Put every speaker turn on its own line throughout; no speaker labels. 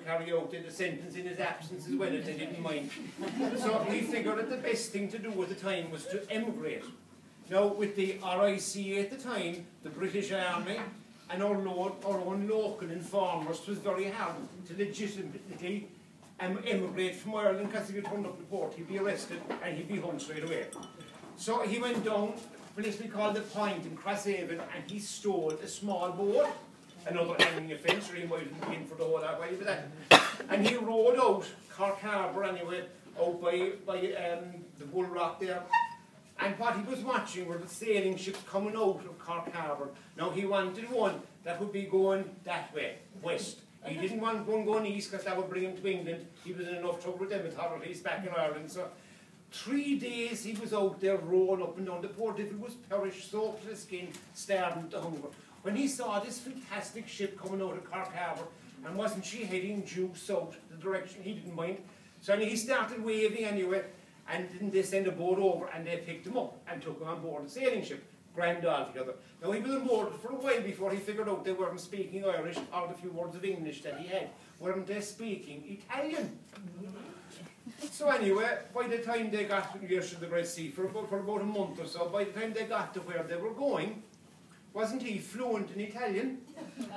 carry out the sentence in his absence as well if they didn't mind. So he figured that the best thing to do at the time was to emigrate. Now, with the RIC at the time, the British Army, and our own local informers, it was very hard to legitimately emigrate from Ireland, because if you turned up the port, he'd be arrested and he'd be hung straight away. So he went down, a place we call the Point in Crosshaven, and he stole a small boat, another hanging offence, or he might have been in for the whole lot with that. And he rowed out Cork Harbour anyway, out by the Bull Rock there. And what he was watching were the sailing ships coming out of Cork Harbour. Now he wanted one that would be going that way, west. He didn't want one going east because that would bring him to England. He was in enough trouble with them authorities back in Ireland. So 3 days he was out there rowing up and down. The poor devil was perished, soaked to the skin, starving to hunger. When he saw this fantastic ship coming out of Cork Harbour, and wasn't she heading due south, the direction he didn't mind. So he started waving anyway, and then they sent a boat over and they picked him up and took him on board the sailing ship. Grand altogether. Now he was on board for a while before he figured out they weren't speaking Irish, or the few words of English that he had. Weren't they speaking Italian? So anyway, by the time they got to the Red Sea, for about a month or so, by the time they got to where they were going, wasn't he fluent in Italian?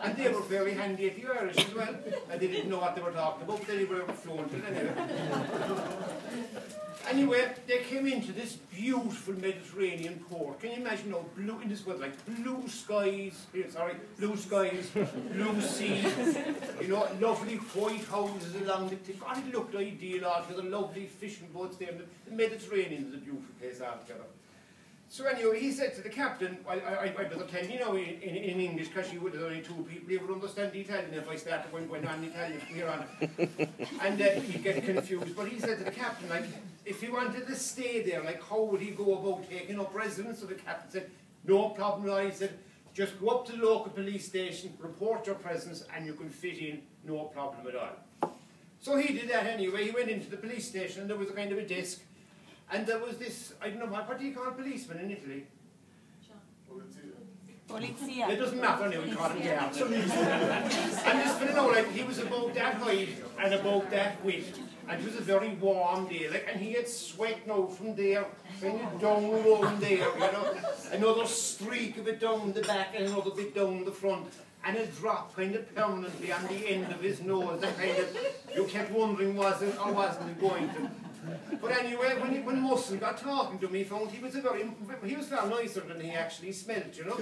And they were very handy at the Irish as well. And they didn't know what they were talking about, but they were fluent in it anyway. Anyway, they came into this beautiful Mediterranean port. Can you imagine, blue in this weather, like blue skies, blue skies, blue sea, lovely white houses along the tip. God, it looked ideal altogether, lovely fishing boats there. The Mediterranean is a beautiful place altogether. So anyway, he said to the captain, I better tell you in English, because you would have only 2 people who would understand Italian if I started going on Italian from here on. And he'd get confused. But he said to the captain, like, if he wanted to stay there, like, how would he go about taking up residence? So the captain said, no problem. I said, just go up to the local police station, report your presence, and you can fit in, no problem at all. So he did that anyway. He went into the police station, and there was a kind of a desk. And there was this, I don't know, what do you call policemen in Italy?
Polizia.
It doesn't matter anyway, we call him guards. And this fellow, like, he was about that height and about that width. And it was a very warm day, like, and he had sweat now from there, kind of down around there, another streak of it down the back and another bit down the front. And a drop kind of permanently on the end of his nose that kind of, you kept wondering was it or wasn't it going to. But anyway, when Muscle got talking to me, he found he was far nicer than he actually smelled, So,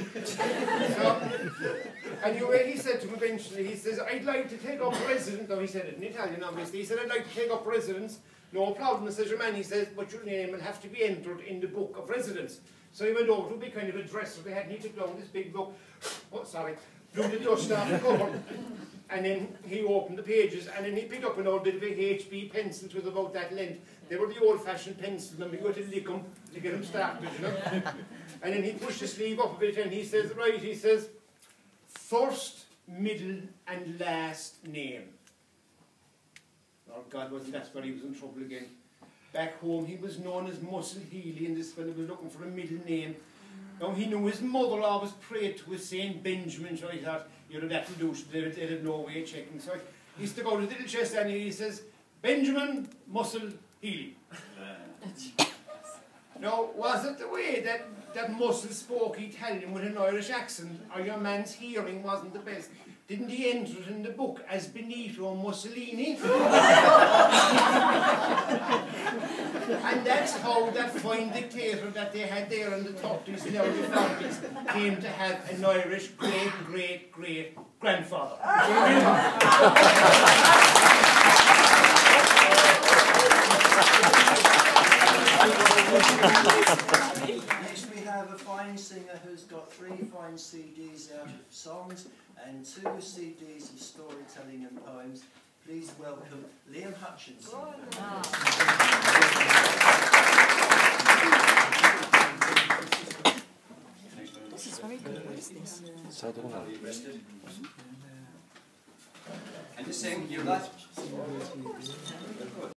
anyway, he said to me eventually, he says, I'd like to take up residence, no, he said it in Italian obviously, he said, I'd like to take up residence, no problem, says your man, he says, but your name will have to be entered in the book of residence. So he went over to a big kind of a dresser they had, and he took down this big book, blew the dust off the cover. And then he opened the pages, and then he picked up an old bit of a HB pencil that was about that length. They were the old-fashioned pencils, and we go to lick them to get them started, And then he pushed the sleeve up a bit, and he says, right, he says, first, middle, and last name. Oh, God, that's where he was in trouble again. Back home, he was known as Muscle Healy, and this fellow was looking for a middle name. Now, he knew his mother always prayed to a Saint Benjamin, so he thought, that'll do, they'd have no way of checking. So he stuck out his little chest and he says, Benjamin Muscle Healy. Now, was it the way that Muscle spoke Italian with an Irish accent, or your man's hearing wasn't the best? Didn't he enter it in the book as Benito Mussolini? And that's how that fine dictator that they had there in the 30s and early 40s came to have an Irish great-great-great-grandfather.
Next we have a fine singer who's got 3 fine CDs out of songs and 2 CDs of storytelling and poems. Please welcome Liam Hutchinson.
This is very good. What is this?
Are you rested? And just sing, you like?